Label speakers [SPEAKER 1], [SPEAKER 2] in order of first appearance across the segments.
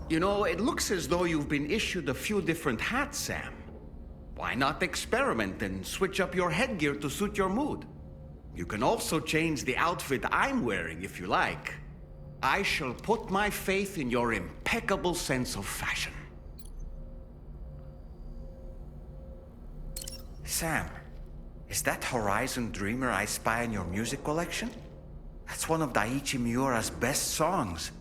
[SPEAKER 1] You know, it looks as though you've been issued a few different hats, Sam. Why not experiment and switch up your headgear to suit your mood? You can also change the outfit I'm wearing if you like. I shall put my faith in your impeccable sense of fashion. Sam, is that Horizon Dreamer I spy in your music collection? That's one of Daiichi Miura's best songs.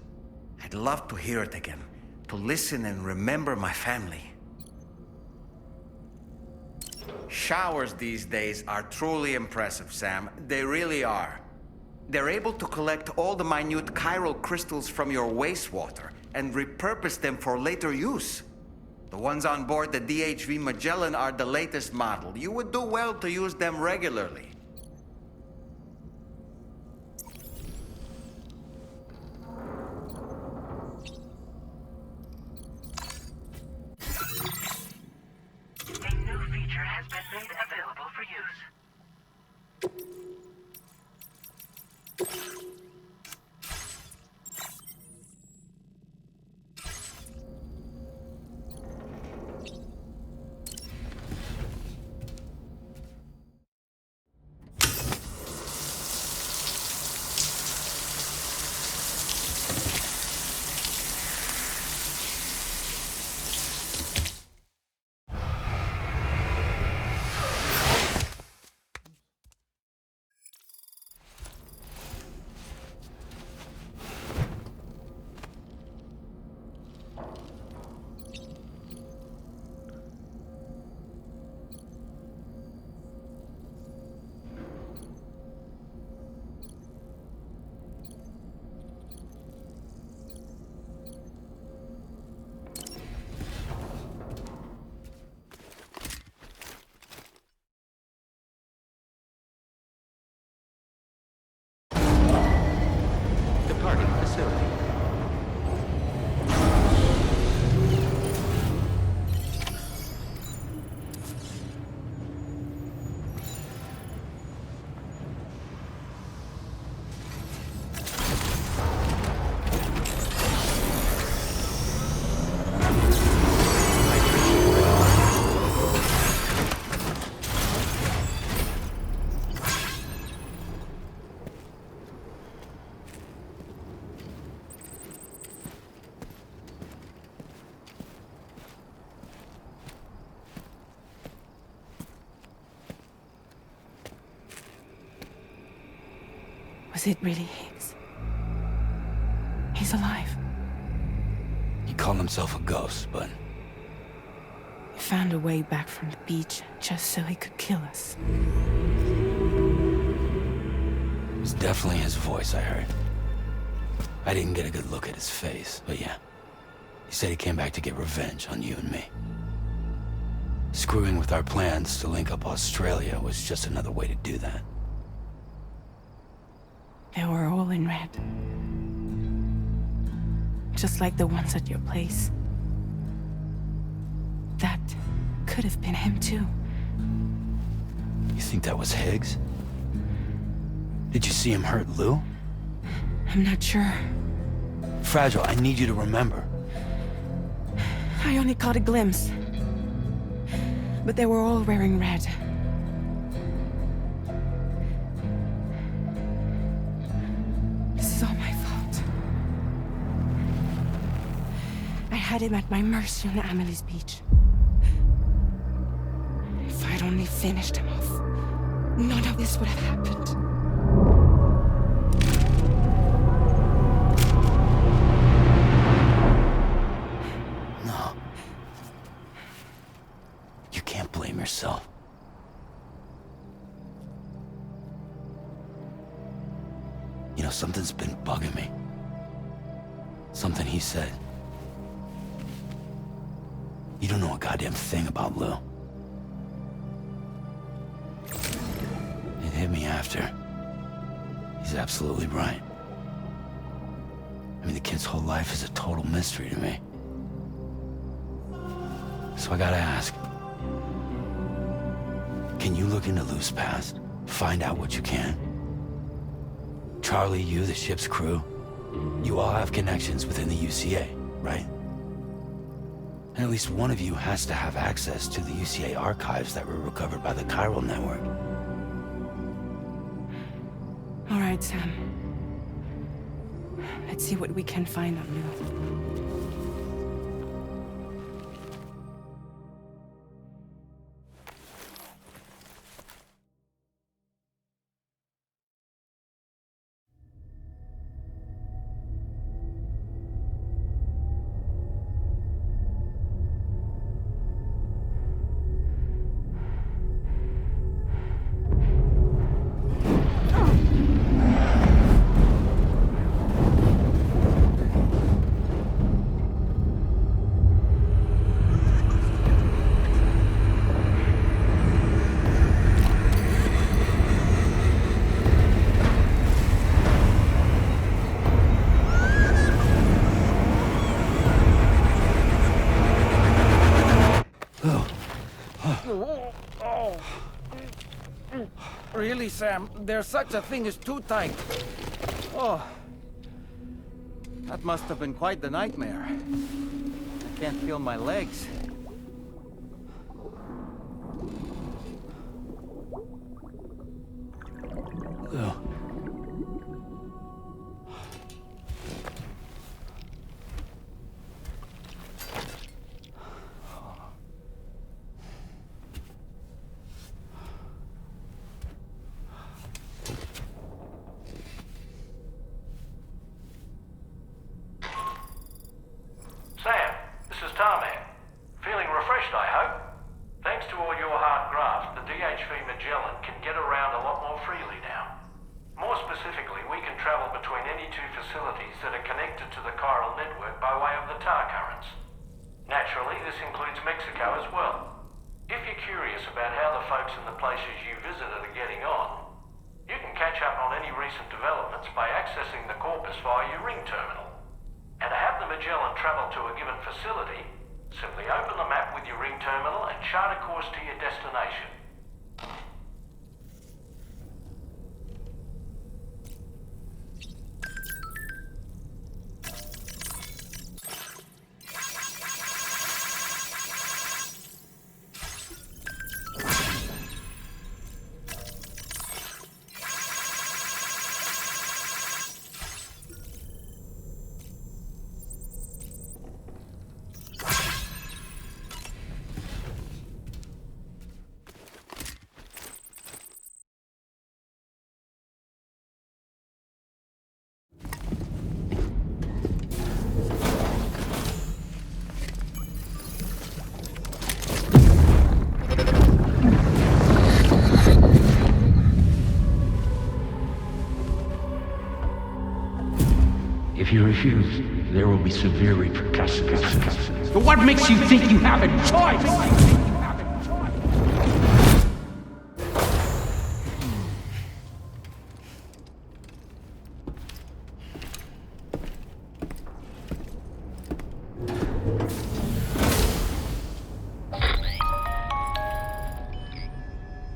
[SPEAKER 1] I'd love to hear it again, to listen and remember my family. Showers these days are truly impressive, Sam. They really are. They're able to collect all the minute chiral crystals from your wastewater and repurpose them for later use. The ones on board the DHV Magellan are the latest model. You would do well to use them regularly.
[SPEAKER 2] A new feature has been made available for use.
[SPEAKER 1] Departing facility.
[SPEAKER 3] Was it really Higgs? He's alive.
[SPEAKER 4] He called himself a ghost, but
[SPEAKER 3] He found a way back from the beach just so he could kill us.
[SPEAKER 4] it was definitely his voice I heard. I didn't get a good look at his face, but yeah. He said he came back to get revenge on you and me. Screwing with our plans to link up Australia was just another way to do that.
[SPEAKER 3] They were all in red. Just like the ones at your place. That could have been him too.
[SPEAKER 4] You think that was Higgs? Did you see him hurt Lou?
[SPEAKER 3] I'm not sure.
[SPEAKER 4] Fragile, I need you to remember.
[SPEAKER 3] I only caught a glimpse. But they were all wearing red. This is all my fault. I had him at my mercy on Amelie's beach. If I'd only finished him off, none of this would have happened.
[SPEAKER 4] No. You can't blame yourself. You know, something's been bugging me. Something he said. You don't know a goddamn thing about Lou. It hit me after. He's absolutely right. I mean, the kid's whole life is a total mystery to me. So I gotta ask. Can you look into Lou's past? Find out what you can? Charlie, you, the ship's crew, you all have connections within the UCA, right? And at least one of you has to have access to the UCA archives that were recovered by the chiral network.
[SPEAKER 3] All right, Sam. Let's see what we can find on you.
[SPEAKER 5] Really, Sam? There's such a thing as too tight. Oh. That must have been quite the nightmare. I can't feel my legs.
[SPEAKER 4] Ugh.
[SPEAKER 6] Sam, this is Tarman. Feeling refreshed, I hope? Thanks to all your hard graft, the DHV Magellan can get around a lot more freely now. More specifically, we can travel between any two facilities that are connected to the chiral network by way of the tar currents. Naturally, this includes Mexico as well. If you're curious about how the folks in the places you visited are getting on, you can catch up on any recent developments by accessing the corpus via your ring terminal. And to have the Magellan travel to a given facility, simply open the map with your ring terminal and chart a course to your destination.
[SPEAKER 7] If you refuse, there will be severe repercussions. But what makes you think you have a choice?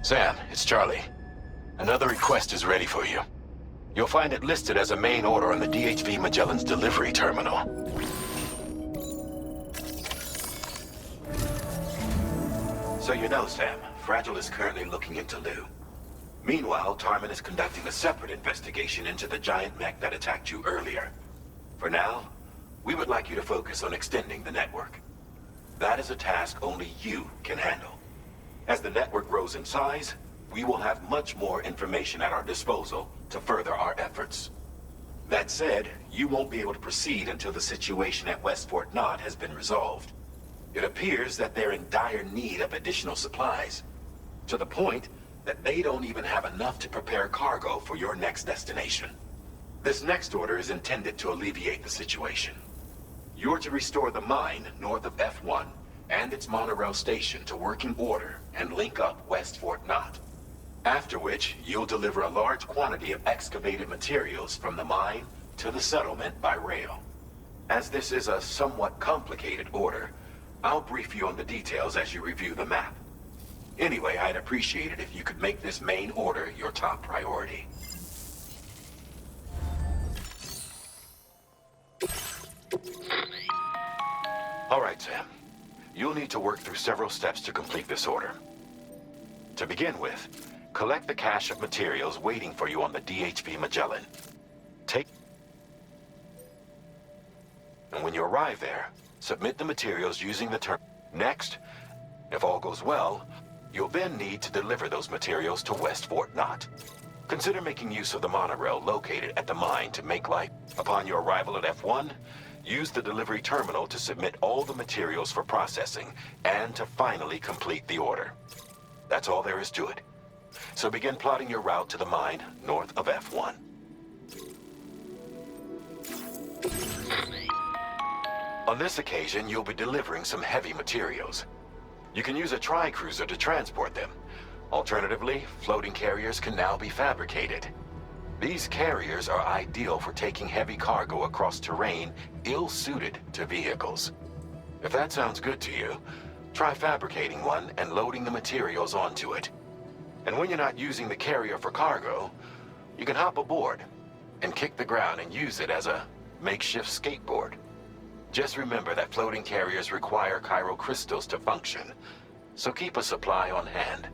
[SPEAKER 8] Sam, it's Charlie. Another request is ready for you. You'll find it listed as a main order on the DHV Magellan's delivery terminal. So you know, Sam, Fragile is currently looking into Lou. Meanwhile, Tarman is conducting a separate investigation into the giant mech that attacked you earlier. For now, we would like you to focus on extending the network. That is a task only you can handle. As the network grows in size, we will have much more information at our disposal to further our efforts. That said, you won't be able to proceed until the situation at West Fort Knott has been resolved. It appears that they're in dire need of additional supplies, to the point that they don't even have enough to prepare cargo for your next destination. This next order is intended to alleviate the situation. You're to restore the mine north of F1 and its monorail station to working order and link up West Fort Knott. After which, you'll deliver a large quantity of excavated materials from the mine to the settlement by rail. As this is a somewhat complicated order, I'll brief you on the details as you review the map. Anyway, I'd appreciate it if you could make this main order your top priority. All right, Sam. you'll need to work through several steps to complete this order. To begin with, collect the cache of materials waiting for you on the DHV Magellan. And when you arrive there, submit the materials using the term. Next, if all goes well, you'll then need to deliver those materials to West Fort Knott. Consider making use of the monorail located at the mine to make life. Upon your arrival at F1, use the delivery terminal to submit all the materials for processing and to finally complete the order. That's all there is to it. So begin plotting your route to the mine north of F1. On this occasion, you'll be delivering some heavy materials. You can use a tri-cruiser to transport them. Alternatively, floating carriers can now be fabricated. These carriers are ideal for taking heavy cargo across terrain ill-suited to vehicles. If that sounds good to you, try fabricating one and loading the materials onto it. And when you're not using the carrier for cargo, you can hop aboard and kick the ground and use it as a makeshift skateboard. Just remember that floating carriers require chiral crystals to function, so keep a supply on hand.